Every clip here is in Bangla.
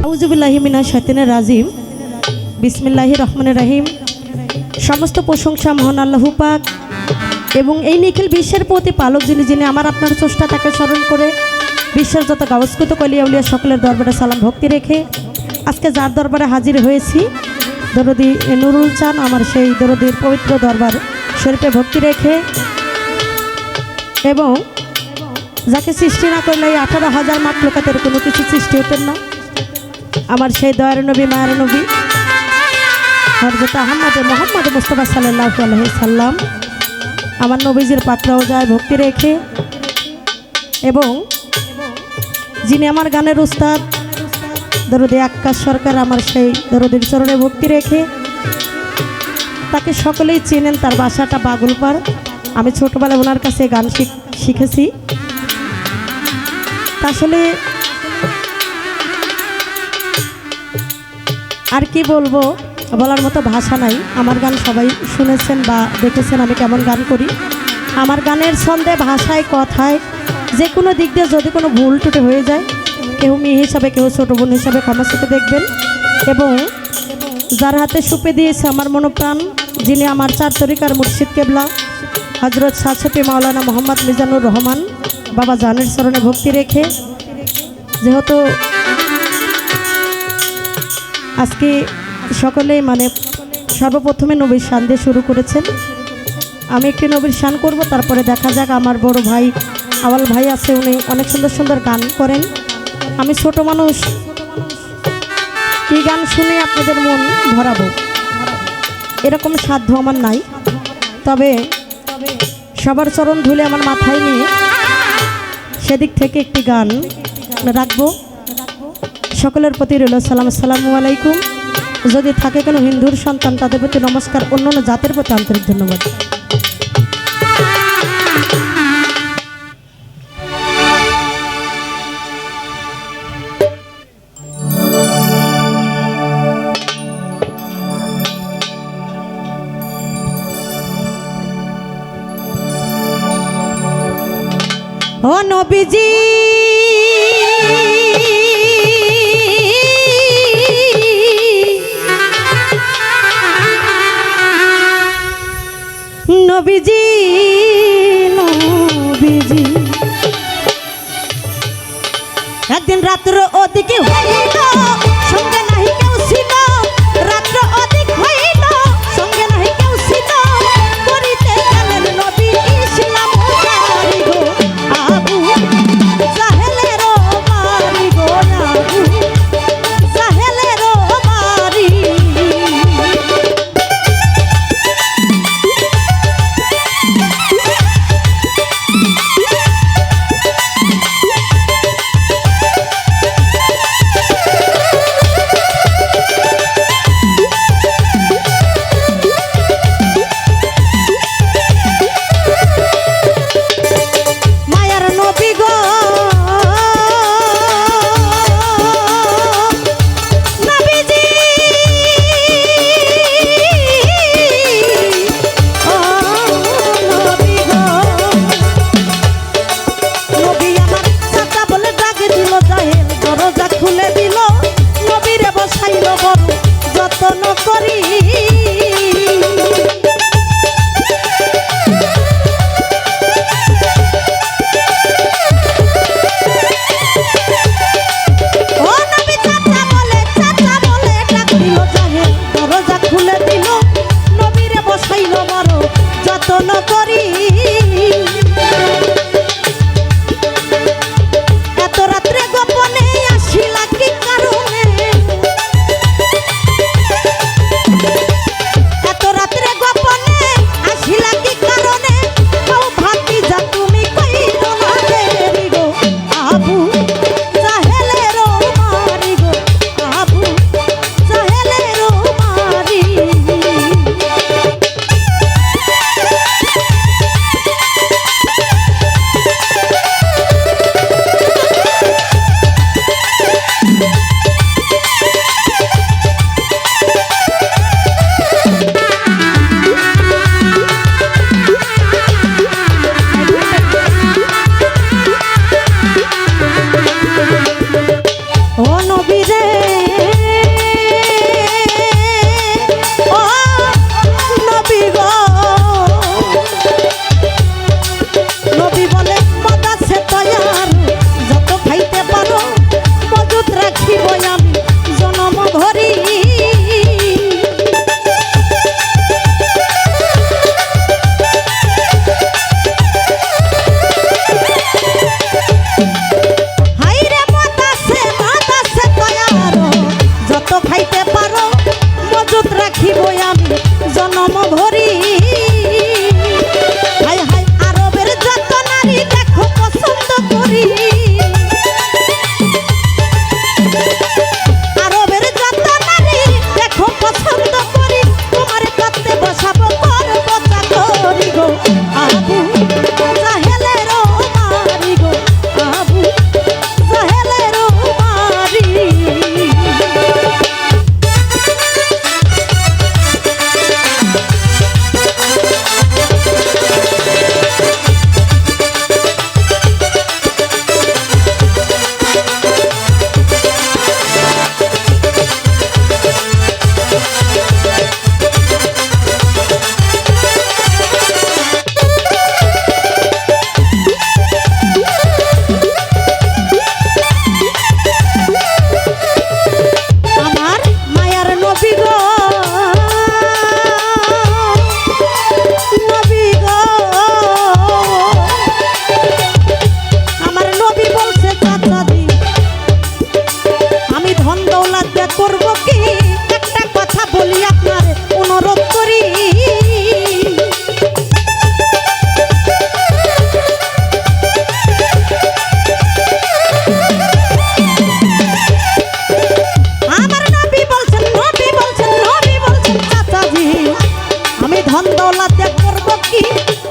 আউযুবিল্লাহি মিনাশ শাইতানির রাজিম। বিসমিল্লাহির রহমানির রহিম। সমস্ত প্রশংসা মহান আল্লাহ পাক এবং এই নিখিল বিশ্বের প্রতিপালক যিনি আমার আপনার স্রষ্টা, তাকে স্মরণ করে বিশ্বের যত গাওয়াজকৃত কলিয়া উলিয়া সকলের দরবারে সালাম ভক্তি রেখে আজকে যার দরবারে হাজির হয়েছি, দরদি নুরুল চান, আমার সেই দরদির পবিত্র দরবার শরীফে ভক্তি রেখে এবং যাকে সৃষ্টি না করলে এই 18,000 মাখলুকাতের কোনো কিছু সৃষ্টি হতেন না, আমার সেই দয়ার নবী মায়ের নবী হযরত মুহাম্মদ মুস্তাফা সাল্লাল্লাহু আলাইহি সাল্লাম, আমার নবীজির পাক রওজায় ভক্তি রেখে এবং যিনি আমার গানের উস্তাদ দরদি আক্কাস সরকার, আমার সেই দরদির চরণে ভক্তি রেখে তাকে সকলেই চেনেন। তার বাসাটা বাগুলপাড়। আমি ছোটবেলায় ওনার কাছে গান শিখেছি। আসলে আর কি বলবো, বলার মতো ভাষা নাই। আমার গান সবাই শুনেছেন বা দেখেছেন আমি কেমন গান করি। আমার গানের ছন্দে, ভাষায়, কথায় যে কোনো দিক দিয়ে যদি কোনো ভুল টুটে হয়ে যায়, কেউ মেয়ে হিসাবে কেউ ছোটো বোন হিসাবে ক্ষমা চোখে দেখবেন। এবং যার হাতে সুপে দিয়েছে আমার মনোপ্রাণ, যিনি আমার চার তরিকার মুর্শিদ কেবলা হজরত শাহসুফি মাওলানা মোহাম্মদ মিজানুর রহমান বাবা জানের চরণে ভক্তি রেখে, যেহেতু আজকে সকলেই সর্বপ্রথমে নবীর শান দিয়ে শুরু করেছেন, আমি একটি নবীর শান করব, তারপরে দেখা যাক। আমার বড় ভাই আওয়াল ভাই আছে, উনি অনেক সুন্দর সুন্দর গান করেন। আমি ছোট মানুষ, কি গান শুনে আপনাদের মন ভরাবো এরকম সাধ্য আমার নাই। তবে সবার চরণ ধুলে আমার মাথায় নিয়ে সেদিক থেকে একটি গান রাখবো। সকলের প্রতি রইল সালাম, আসসালামু আলাইকুম। যদি থাকে কোনো হিন্দুর সন্তান, তাদের প্রতি নমস্কার, অন্যান্য জাতের প্রতি আন্তরিক ধন্যবাদ। ও নবীজি নবীজি নবীজি, একদিন রাত্র ওদিকে হইল, সঙ্গে নাহি কেউ ছিল। রাত্র ওদিক হইল, সঙ্গে নাহি কেউ ছিল। করিতে গেলেন নবী ইসলাম জারি গো আবু জাহেলের বাড়ি গো, আবু জাহেলের বাড়ি। নারী আরবের যত নারী দেখো পছন্দ করি তোমার কাছে বসাবো করব চাকরি গো আবু জাহেলের মারি গো আবু জাহেলের মারি আমার মায়ার নবী গো নবী গো আমার নবী বলছে চাচাজি আমি ধন দৌলত দিয়ে করবো কি একটা কথা বলি আপনার অনুরোধ করি আমার নবী বলছেন নবী বলছেন নবী বলছেন চাচাজি আমি ধন দৌলত দিয়ে করবো কি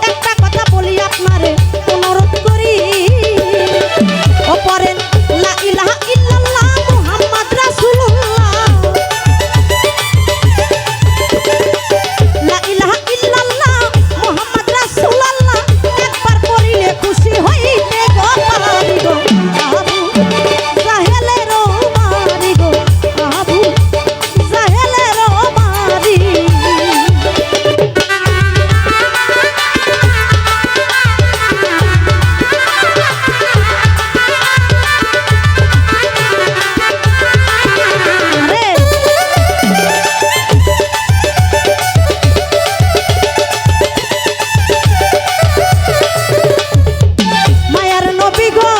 একটা কথা বলি আপনারে অনুরোধ করি ও পরেন লা ইলাহা ইল্লাল্লাহ মুহাম্মদ রাসূলুল্লাহ লা ইলাহা ইল্লাল্লাহ মুহাম্মদ রাসূলুল্লাহ একবার পড়িলে খুশি হইতে গো পারি গো আবু জাহেলের মারি গো আবু জাহেলের মারি আরে মায়ার নবী গো